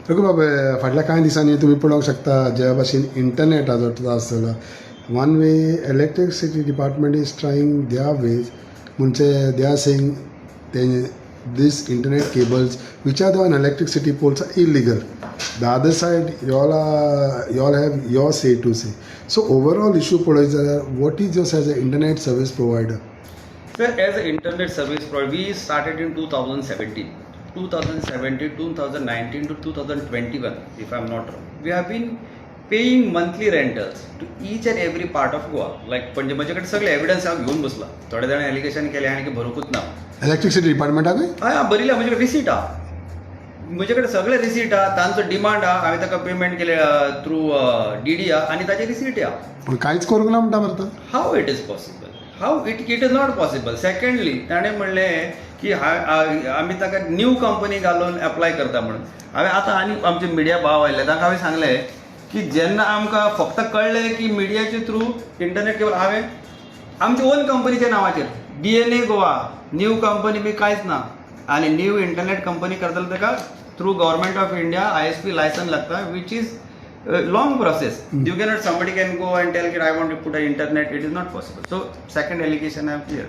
रघु बाबा फाटल्या कांय दिसांनी तुमी पळोवंक शकता ज्या भाशेन इंटरनेटाचो त्रास जाला. One way electricity department is trying their ways म्हणजे they are saying these internet cables which are on electricity poles are illegal. The other side you all have your say to say. So overall issue पळयत जाल्यार what is yours as an internet service provider? Sir, as an internet service provider, we started in 2017. 2017, 2019 to 2021, if I'm not wrong. We have been paying monthly rentals to each and every part of Goa. Like, म्हणजे माझ्याकडे सगळे evidence हांव घेऊन बसला. थोडे जाण allegation केले आणि बरोवकूच ना. इलेक्ट्रिसिटी डिपार्टमेंटाकूय हय बरिला म्हजे रिसीट हा. म्हजे सगळे रिसीट हा, तांचो डिमांड हा, हांवें ताका पेमेंट केले थ्रू DD हा आणि ताचे रिसीट हा. पूण कांयच करूंक ना म्हणटा मरे. How it is possible? How it is not possible. Secondly ताणें म्हणलें की आमी ताका न्यू कंपनी घालून एप्लाय करता म्हणून. हांवें आतां आनी आमचे मिडिया भाव आयले ताका हांवें सांगलें की जेन्ना आमकां फक्त कळलें की मिडियाचे थ्रू इंटरनेट केबल हांवें आमच्या ओन कंपनीच्या नांवाचेर DNA गोवा न्यू कंपनी बी कांयच ना आनी न्यू इंटरनेट कंपनी करतलो ताका through government of India ISP licence लागता which is long process. You cannot, somebody can go and tell that I want to put an internet, it is not possible. So second allegation I am clear.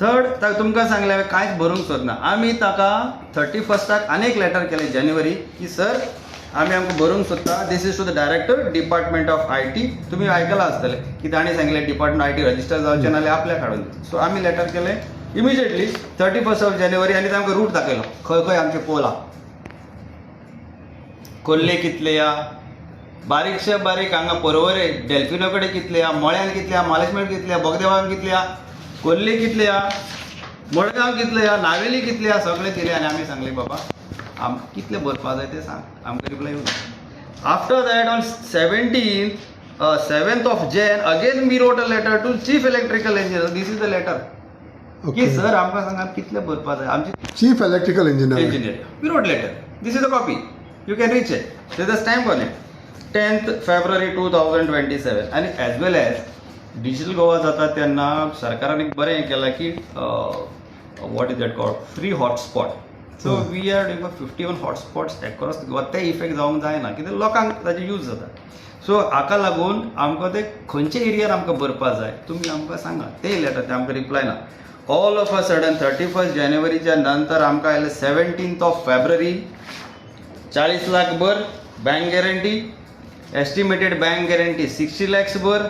Third, तुमकां सांगलें हांवें कांयच भरूंक सोदना. आमी ताका 31st आनीक letter केलें जानेवारी की सर आमी आमकां भरूंक सोदता. This is to the director department of IT. तुमी आयकलां आसतलें की ताणें सांगलें डिपार्टमेंट IT रजिस्टर जावचें नाल्यार आपल्याक हाडून दिता. सो आमी लेटर केलें इमिजिएटली 31st जानेवारी आनी तांकां रूट दाखयलो खंय खंय आमचे पोल आहा. कोल्ले कितले या, बारीकशे बारीक हांगा परवरे डेल्फिनो कडेन कितले या, मळ्यान कितले या, मालेशमेट कितले या, बोगदेवान कितले या, कोल्ले कितले या, मडगांव कितले या, नावेली कितले या, सगळे दिले आनी आमी सांगलें बाबा कितले भरपा जाय तें सांग. आमकां रिप्लाय येवना. After that on 7th of Jan again we wrote a letter to chief electrical engineer. This is the letter की सर आमकां सांगा कितले भरपा जाय. आमची chief electrical engineer we wrote letter. This is a copy. You can reach it. There is a stamp on it. 10th February 2027 आणि as well as digital Goa जाता तेन्ना सरकारान एक बरें केलां की what is that called free hotspot. So we are doing 51 hotspots across Goa. ते effect जावंक जायना कित्याक लोकांक ताजे यूज जाता. सो हाका लागून आमकां ते खंयच्या एरियार आमकां भरपा जाय तुमी आमकां सांगा. ते लेटर ते आमकां रिप्लाय ना. All of a sudden 31st जानेवारीच्या नंतर आमकां आयलें 17th of February 40 लाख भर bank guarantee. Estimated bank guarantee 60 lakhs भर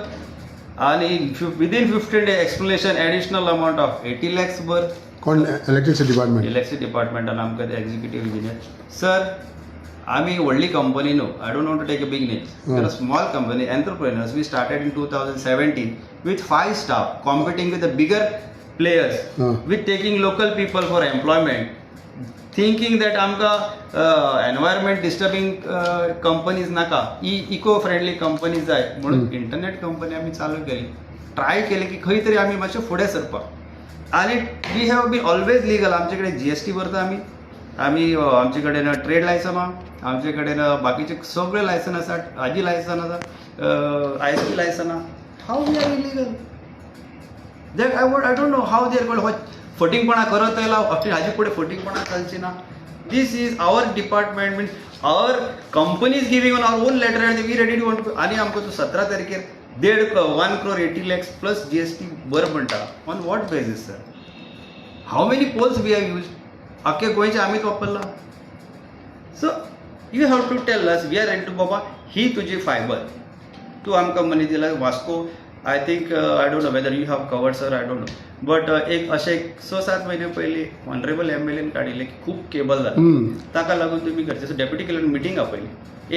आणि within 15 days explanation additional amount of 80 lakhs भर. कोण इलेक्ट्रिसिटी डिपार्टमेंट? इलेक्ट्रिसिटी डिपार्टमेंटान आमकां एक्झिक्युटीव इंजिनियर. सर आमी व्हडली कंपनी न्हू. I don't want to take a big name. Small company entrepreneurs. We started in 2017 with 5 staff competing with the bigger players with taking local people for employment. Thinking that आमकां environment disturbing companies नाका, eco friendly company जाय म्हणून internet company आमी चालू केली. Try केली की खंय तरी आमी मातशें फुडें सरपाक. आनी we have been always legal. आमचे कडेन GST भरता आमी आमचे कडेन ट्रेड लायसन आहा, आमचे कडेन बाकीचे सगळे लायसन आसा, हाजी लायसन आसा, ISP लायसन आहा. How we are illegal? That I don't know how they are going. फटींगपणा करत येयला हाजे फुडें फटींगपणा चलची ना. This is our department means our company is giving on our own letter and we ready to want. आनी आमकां तूं 17 तारखेर 1 crore 80 lakhs प्लस GST भर म्हणटा. On what basis sir? How many poles we have use? आख्खे गोंयचे आमीच वापरला. So you have to tell us we are ready to बाबा ही तुजी फायबर तूं आमकां मनी दिला. Vasco I think I don't know whether you have covered sir, I don't know. But एक अशें 6-7 महिने पयलीं ऑनरेबल MLAन काडिल्लें की खूब केबल जालें. ताका लागून तुमी करचे. सो डेप्युटी कलेक्टर मिटींग आपयली.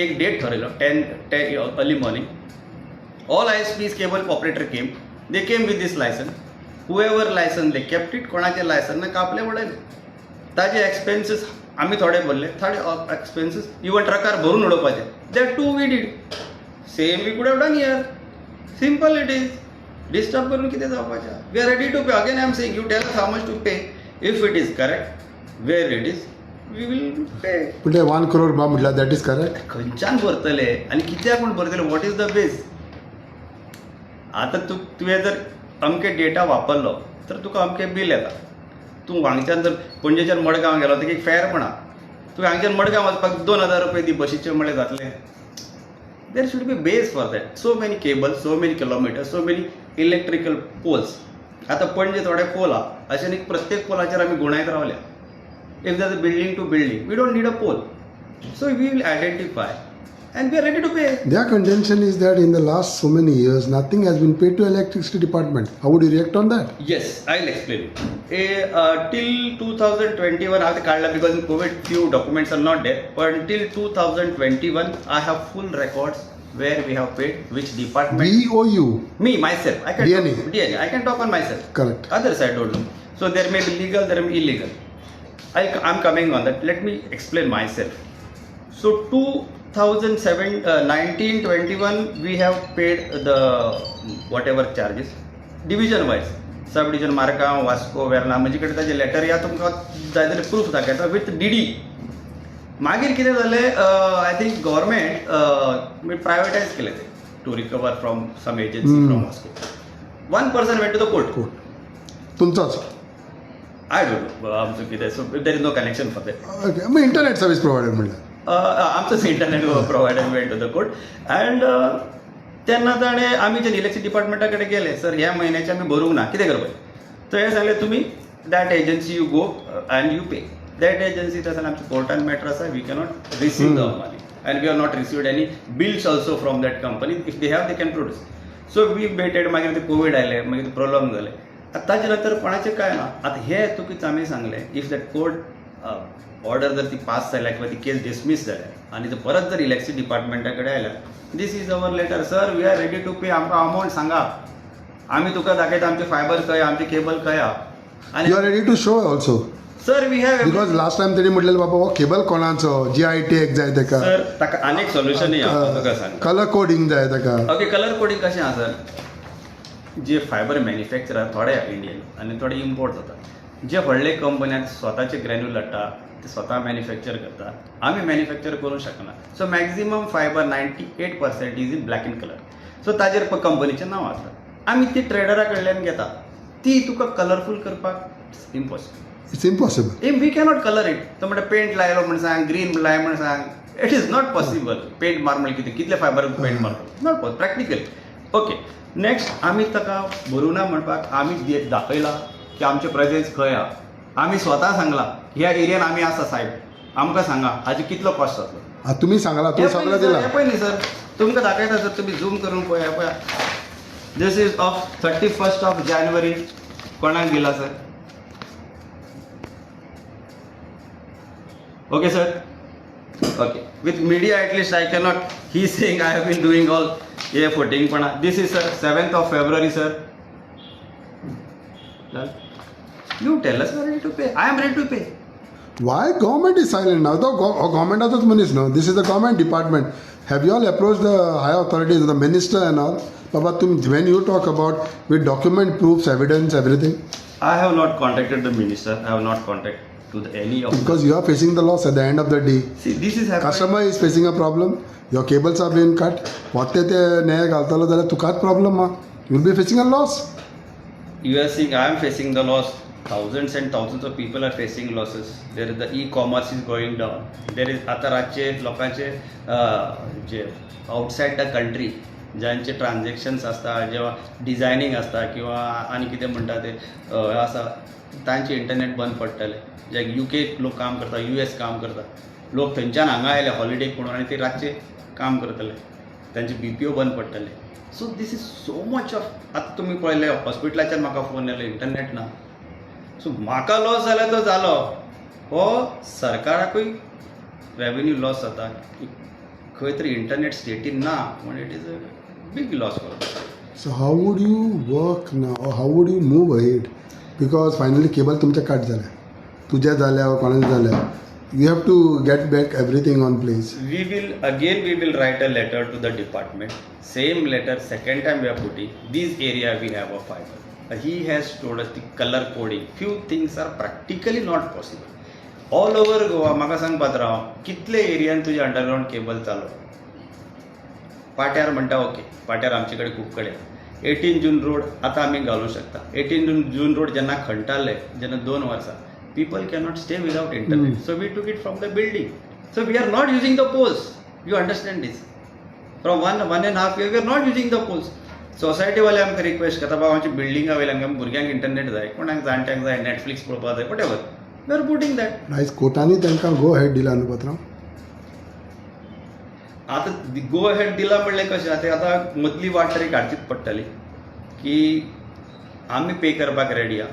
एक डेट ठरयलो 10 early morning. All ISPs cable operator came. They came with this licence. However licence they kept it. कोणाचें लायसन ना कापलें उडयलें. ताजे एक्सपेन्सीस आमी थोडे भरले. थोडे एक्सपेन्सीस इवन ट्रकार भरून उडोवपाचे. That too we did. Same we could have done here. Simple it is. Disturb करून कितें जावपाचें? We are ready to pay. Again I am saying you tell us how much to pay. If it is correct where it is we will pay. पूण ते 1 crore बा म्हटल्यार that is correct. खंयच्यान भरतले आनी कित्याक म्हूण भरतले? What is the base? आतां तुवें जर अमके डेटा वापरलो तर तुका अमकें बील येता. तूं हांगच्यान जर पणजेच्यान मडगांव गेलो तर एक फेर म्हणा तुम्ही हांगच्यान मडगांव वचपाक 2000 रुपये दी बशीचे म्हळ्यार जातले. There should be base for that. So many cables, so many kilometres, so many electrical poles. आता पणजे थोडे पोल आहा, अशें न्ही प्रत्येक पोलाचेर आमी गुणायत रावल्या. If that a building to building, we don't need a pole. So we will identify and we are ready to pay. Their contention is that in the last so many years, nothing has been paid to electricity department. How would you react on that? Yes, I'll explain. Till 2021, I have carded because in COVID few documents are not there. But until 2021, I have full records where we have paid, which department. We or you? Me, myself. I can DNA. DNA. I can talk on myself. Correct. Others I don't know. So there may be legal, there may be illegal. I'm coming on that. Let me explain myself. So 1921 we have paid the whatever charges division wise, sub division Margao, Vasco, Verna, म्हजे कडेन ताजें letter या तुमकां जाय जाल्यार proof दाखयता with DD. मागीर कितें जालें, आय थिंक गव्हर्मेंट प्रायवेटायज केलें तें to recover from some agency from Vasco. One person went to the court. तुमचोच. आय डोंट नो आमचो कितें. So there is no connection for that. Okay. मग इंटरनेट सर्व्हिस प्रोव्हायडर म्हणल्यार आमचोच internet provider went to the court. And तेन्ना ताणें आमी जे इलेक्ट्रिसिटी डिपार्टमेंटा कडेन गेले, सर ह्या म्हयन्याचे आमी भरूंक ना, कितें करपाचें. थंय सांगलें तुमी that agency you go and you pay. That agency थंय आमच्या कोर्टान मॅटर आसा, we cannot receive the money and we have not received any bills also from that company. If they have they can produce. So we waited. मागीर ते Covid आयलें, मागीर ते prolong जालें. ताजे नंतर कोणाचें कांय ना. आतां हें चुकीचं आमी सांगलें. इफ दॅट कोर्ट ऑर्डर जर ती पास जाल्या किंवा ती केस डिसमीस जाल्या आनी जर परत जर इलेक्ट्रिसिटी डिपार्टमेंटा कडेन आयल्या, this is our letter, sir we are ready to pay. आमकां अमावंट सांगा, आमी तुका दाखयता आमचे फायबर खंय, आमचे केबल खंय आहा. You are ready to show also. Sir we have because last time तेणी म्हटलेलं बाबा हो केबल कोणाचो, GITX जाय ताका, सर ताका आनीक सोल्युशन तुका सांग. कलर कोडिंग जाय ताका. ओके, कलर कोडिंग कशें आहा सर. जे फायबर मॅन्युफॅक्चर थोडे इंडियन आनी थोडे इम्पोर्ट जातात. जे व्हडले कंपन्यात स्वताचे ग्रॅन्यूल हाडटा, ते स्वता मॅन्युफॅक्चर करता. आमी मॅन्युफॅक्चर करूंक शकना. So maximum fibre 98% is in black in colour. So ताजेर कंपनीचें नांव आसता. आमी ती ट्रेडरा कडल्यान घेता. ती तुका कलरफूल करपाक impossible. It's impossible. We cannot colour it. तो म्हणटा पेंट लायलो म्हण सांग, ग्रीन लाय म्हण सांग. It is not possible. Paint मार म्हळ्यार कितें, कितले फायबर पेंट मारता, नॉट प्रॅक्टिकल. ओके, नेक्स्ट आमी ताका भरूना म्हणपाक आमी दाखयला की आमचे प्रेझेन्स खंय आहा. आमी स्वता सांगला ह्या एरियान आमी आसा साहेब, आमकां सांगा हाजी कितलो कॉस्ट जातलो. तुम्ही सांगला, तूं सगळं दिला. पळय न्ही सर, तुमकां दाखयता सर, तुमी झूम करून पळया. पळया, this is of 31st of January. कोणाक दिला sir? Okay sir. Okay, with media at least I cannot. He saying I have been doing all हे फोटिंगपणा. This is sir 7th of February सर. You tell us we are ready to pay. I am ready to pay. Why government is silent now? The government has monies now. This is the government department. Have you all approached the high authorities, the minister and all? Baba, when you talk about with document proofs, evidence, everything. I have not contacted the minister. I have not contacted to any of. Because you are facing the loss at the end of the day. See, this is happening. Customer is facing a problem. Your cables are being cut. What they naya galtalo dala tukat problem ma. You will be facing a loss. You are saying I am facing the loss. Thousands and thousands of people are facing losses. There is the e-commerce is going down. There is आता रातचे लोकांचे जे outside the country ज्यांचे transactions असता, जेव्हा designing असता किंवा आनी कितें म्हणटा ते आसा, तांचे इंटरनेट बंद पडटले. जे UK लोक काम करता, US काम करता, लोक थंयच्यान हांगा आयले हॉलिडेक म्हणून आनी ते रातचे काम करतले, तांचे BPO बंद पडटले. So this is so much off. आतां तुमी पळयलें हॉस्पिटलाच्यान म्हाका फोन येयलो, इंटरनेट ना. सो म्हाका लॉस जाला तो जालो, हो सरकाराकूय रेवेन्यू लॉस जाता. खंय तरी इंटरनेट स्टेटीन ना म्हण it is a big loss for. So how would you work now, or how would you move ahead? Because finally cable तुमच्या कट झाल्या, तुझ्या झाल्या वा कोणाच्या झाल्या. You have to get back everything on place. We will write a letter to the department. Same letter, second time we are putting, this area we have a fiber. He has told us the color coding. Few things are practically not possible. All over Goa, म्हाका सांग पात्रांव, कितले एरियान तुझे underground cable चालू. पाट्यार म्हणटा okay, पाट्यार आमचे कडेन खूब कडेन. 18 जून रोड आतां आमी घालूंक शकता. 18 जून रोड जेन्ना खणटाले, जेन्ना 2 वर्सां, people cannot stay without internet. So we took it from the building. So we are not using the poles. You understand this? From one and a half year, we are not using the poles. Society वाले आमकां request करता बाबा आमची बिल्डिंगा वयल्यान आमकां भुरग्यांक internet जाय, कोणाक जाणट्यांक जाय, नेटफ्लिक्स पळोवपाक जाय, whatever we are putting that. आयज कोर्टांनी तांकां गो हेड दिला न्हू पात्रांव. आतां गो हेड दिला म्हणलें कशें आतां मदली वाट तरी काडचीच पडटली की आमी पे करपाक रेडी आहा.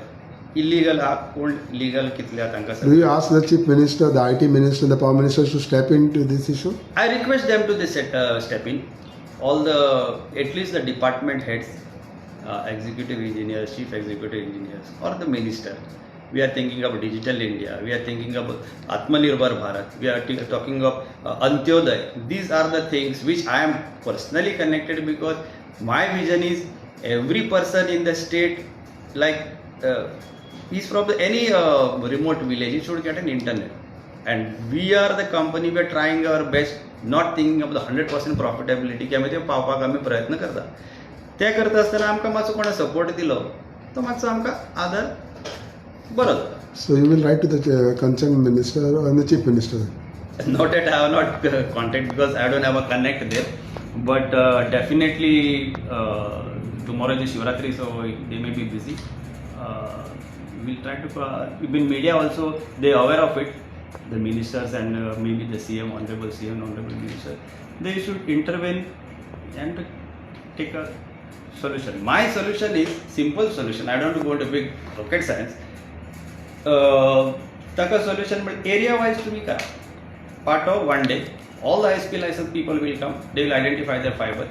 इलिगल आहा कोण लिगल कितले आहा तांकां Do you ask the chief minister, the IT minister, the power minister to step into this issue? I request them to step in. All the, at least the department heads, executive engineers, chief executive engineers, or the minister. We are thinking of digital India. We are thinking of Atmanirbhar Bharat. We are talking of Antyodaya. These are the things which I am personally connected, because my vision is every person in the state, like he's from any remote village, he should get an internet. And we are the company, we are trying our best, not thinking of the 100% profitability की आमी ते पावपाक आमी प्रयत्न करता. ते करता आसतना आमकां मातसो कोणें सपोर्ट दिलो तो मातसो आमकां आदर बरो जाता. So you will write to the concerned minister and the chief minister. Not that I have not contact, because I don't have a connect there, but definitely tomorrow is Shivratri, so they may be busy. We'll try to in media also they are aware of it, the ministers and maybe the CM, honorable CM, honorable minister, they should intervene and take a solution. My solution is simple solution. I don't want to go into big rocket science. Taka solution, but area wise to be part of one day, all the ISP license people will come, they will identify their fiber.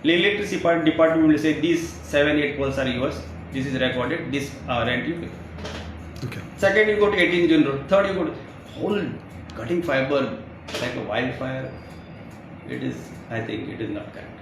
The electricity department will say these 7-8 poles are yours, this is recorded, this rent you pay. Okay. Second, you go to 18 June Road. Third, you go to whole cutting fiber like a wildfire. It is, I think it is not correct.